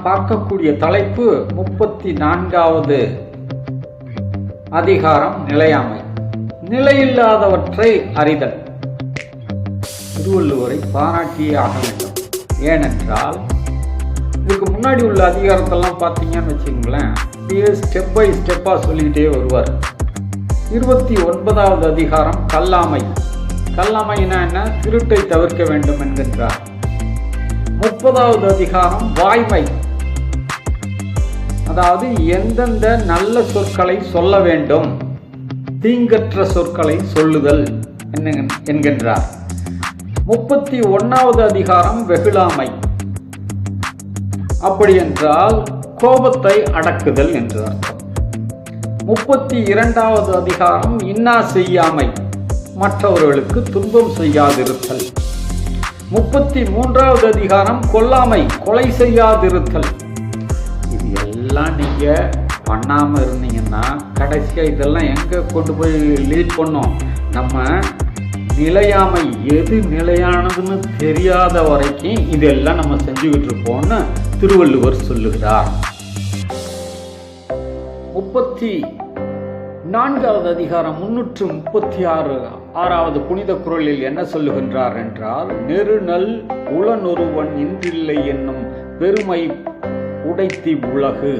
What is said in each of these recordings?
பார்க்கக்கூடிய தலைப்பு 34வது அதிகாரம் நிலையாமை. நிலையில்லாதவற்றை அறிதல். திருவள்ளுவரை பாராட்டியே ஆக வேண்டும். ஏனென்றால் இதுக்கு முன்னாடி உள்ள அதிகாரத்தெல்லாம் பார்த்தீங்கன்னு வச்சுங்களேன், ஸ்டெப் பை ஸ்டெப்பாக சொல்லிக்கிட்டே வருவார். 29வது அதிகாரம் கல்லாமை. கல்லாமைனா என்ன? திருட்டை தவிர்க்க வேண்டும் என்கின்றார். 30வது அதிகாரம் வாய்மை, அதாவது எந்தெந்த நல்ல சொற்களை சொல்ல வேண்டும், தீங்கற்ற சொற்களை சொல்லுதல் என்கின்றார். 31வது அதிகாரம் வெகுளாமை. அப்படி என்றால் கோபத்தை அடக்குதல் என்று அர்த்தம். 32வது அதிகாரம் இன்னா செய்யாமை, மற்றவர்களுக்கு துன்பம் செய்யாதிருத்தல். 33வது அதிகாரம் கொல்லாமை, கொலை செய்யாதிருத்தல். இது எல்லாம் நீங்க பண்ணாம இருந்தீங்கன்னா கடைசியா இதெல்லாம் எங்க கொண்டு போய் லீட் பண்ணோம்? நம்ம நிலையாமை, எது நிலையானதுன்னு தெரியாத வரைக்கும் இதெல்லாம் நம்ம செஞ்சுக்கிட்டு இருப்போம்னு திருவள்ளுவர் சொல்லுகிறார். 34வது அதிகாரம் 336வது புனித குறளில் என்ன சொல்லுகின்றார் என்றால், நெருநல் உளனொருவன் இன்றில்லை என்னும் பெருமை உடைத்தி உலகு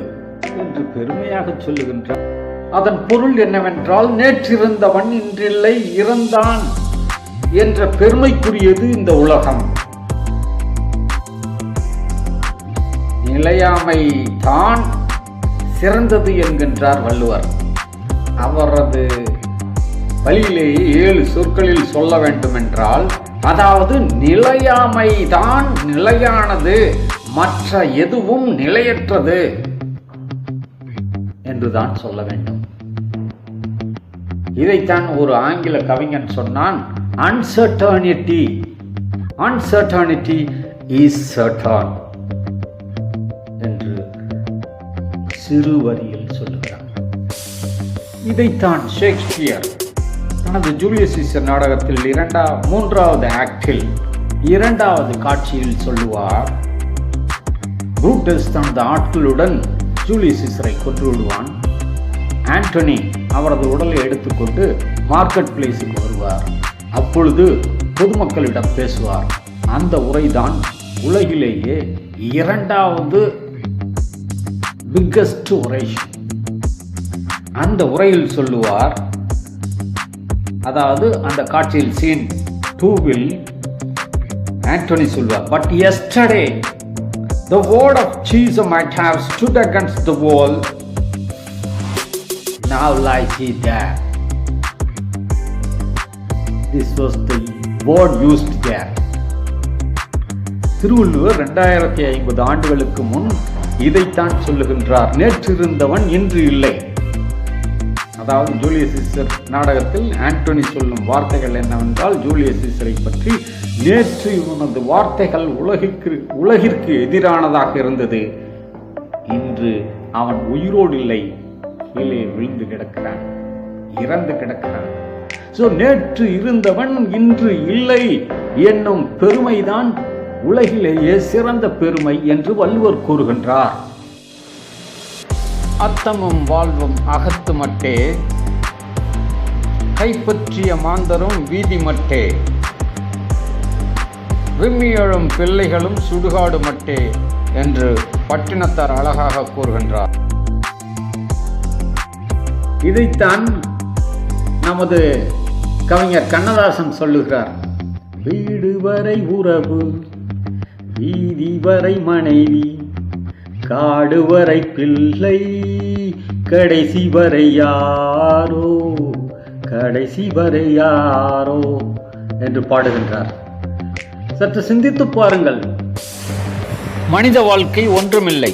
என்று பெருமையாக சொல்லுகின்றார். அதன் பொருள் என்னவென்றால், நேற்றிருந்தவன் இன்றில்லை இறந்தான் என்ற பெருமைக்குரியது இந்த உலகம். நிலையாமை தான் சிறந்தது என்கின்றார் வள்ளுவர். அவரது வழியிலேயே 7 சொற்களில் சொல்ல வேண்டும் என்றால், அதாவது நிலையாமை தான் நிலையானது, மற்ற எதுவும் நிலையற்றது என்றுதான் சொல்ல வேண்டும். இதைத்தான் ஒரு ஆங்கில கவிஞன் சொன்னான், uncertainty is certain என்று சிறு வரியில் சொல்லுகிறார். இதைத்தான் ஷேக்ஸ்பியர் தனது ஜூலியஸ் சீசர் நாடகத்தில் 3வது ஆக்டில் 2வது காட்சியில் சொல்லுவார். புரூட்டஸ் தனது ஆட்களுடன் ஜூலியஸ் சீசரை கொன்று விடுவான். ஆண்டனி அவரது உடலை எடுத்துக்கொண்டு மார்க்கெட் பிளேஸுக்கு வருவார். அப்பொழுது பொதுமக்களிடம் பேசுவார். அந்த உரைதான் உலகிலேயே 2வது பிக்கஸ்ட் ஒரேஷன். அந்த உரையில் சொல்லுவார், அதாவது அந்த காட்சியில் சீன் 2வில் ஆண்டனி சொல்வார், but yesterday the word of Jesus might have stood against the wall, now lies he there. This was the word used there. Thiruvalluvar 2050 ஆண்டுகளுக்கு முன் இதைத்தான் சொல்லுகின்றார். நேற்றிருந்தவன் இன்று இல்லை. அதாவது ஜூலியஸ் சீசர் நாடகத்தில் ஆண்டனி சொல்லும் வார்த்தைகள் என்னவென்றால், ஜூலியஸ் சீசரை பற்றி, நேற்று இவனது வார்த்தைகள் உலகிற்கு எதிரானதாக இருந்தது, இன்று அவன் உயிரோடு இல்லை, கீழே விழுந்து கிடக்கிறான், இறந்து கிடக்கிறான். நேற்று இருந்தவன் இன்று இல்லை என்னும் பெருமைதான் உலகிலேயே சிறந்த பெருமை என்று வள்ளுவர் கூறுகின்றார். அத்தமும் வாழ்வும் அகத்து மட்டே, கைப்பற்றிய மாந்தரும் வீதி மட்டே, விம்மியழும் பிள்ளைகளும் சுடுகாடு மட்டே என்று பட்டினத்தார் அழகாக கூறுகின்றார். இதைத்தான் நமது கவிஞர் கண்ணதாசன் சொல்லுகிறார். வீடு வரை உறவு, வீதி வரை மனைவி, காடு வரை பிள்ளை, கடைசி வரை யாரோ, கடைசி வரை யாரோ என்று பாடுகின்றார். சற்று சிந்தித்து பாருங்கள். மனித வாழ்க்கை ஒன்றுமில்லை.